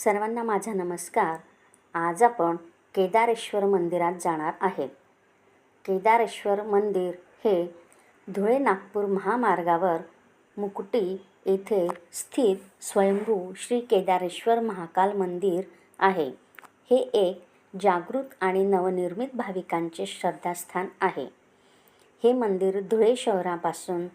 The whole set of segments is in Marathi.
सर्वांना माझा नमस्कार. आज आपण केदारेश्वर मंदिरात जाणार आहेत. केदारेश्वर मंदिर हे धुळे नागपूर महामार्गावर मुकुटी येथे स्थित स्वयंभू श्री केदारेश्वर महाकाल मंदिर आहे. हे एक जागृत आणि नवनिर्मित भाविकांचे श्रद्धास्थान आहे. हे मंदिर धुळे शहरापासून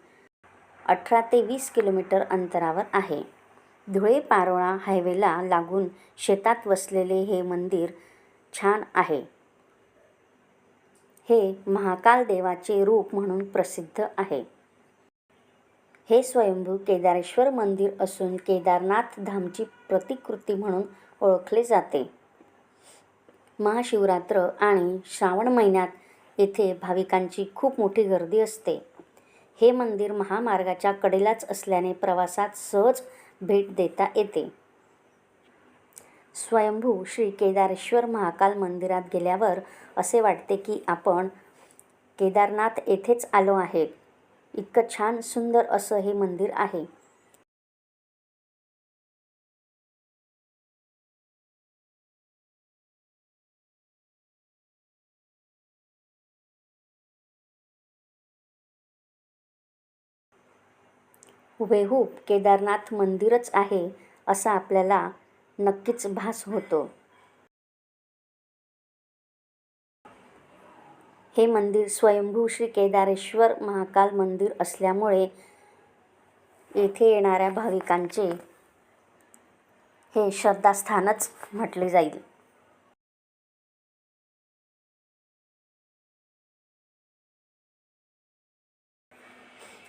18 ते 20 किलोमीटर अंतरावर आहे. धुळे पारोळा हायवेला लागून शेतात वसलेले हे मंदिर छान आहे. हे महाकाल देवाचे रूप म्हणून प्रसिद्ध आहे. हे स्वयंभू केदारेश्वर मंदिर असून केदारनाथ धामची प्रतिकृती म्हणून ओळखले जाते. महाशिवरात्र आणि श्रावण महिन्यात येथे भाविकांची खूप मोठी गर्दी असते. हे मंदिर महामार्गाच्या कडेलाच असल्याने प्रवासात सहज भेट देता येते. स्वयंभू श्री केदारेश्वर महाकाल मंदिरात गेल्यावर असे वाटते की आपण केदारनाथ येथेच आलो आहे. इतकं छान सुंदर असं हे मंदिर आहे. हुबेहूब केदारनाथ मंदिरच आहे असा आपल्याला नक्कीच भास होतो. हे मंदिर स्वयंभू श्री केदारेश्वर महाकाल मंदिर असल्यामुळे येथे येणाऱ्या भाविकांचे हे श्रद्धास्थानच म्हटले जाईल.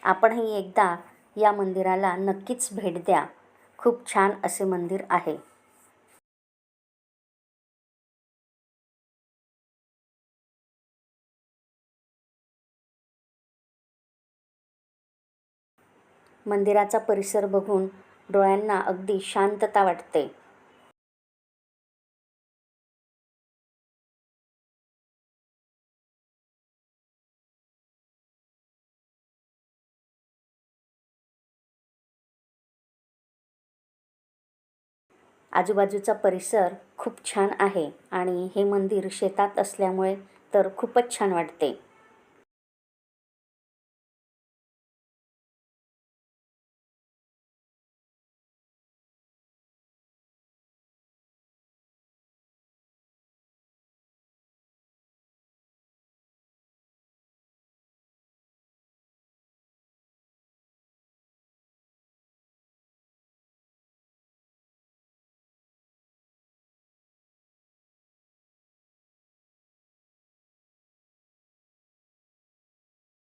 आपणही एकदा या मंदिराला नक्कीच भेट द्या. खूप छान असे मंदिर आहे. मंदिराचा परिसर बघून डोळ्यांना अगदी शांतता वाटते. आजूबाजूचा परिसर खूप छान आहे आणि हे मंदिर शेतात असल्यामुळे तर खूपच छान वाटते.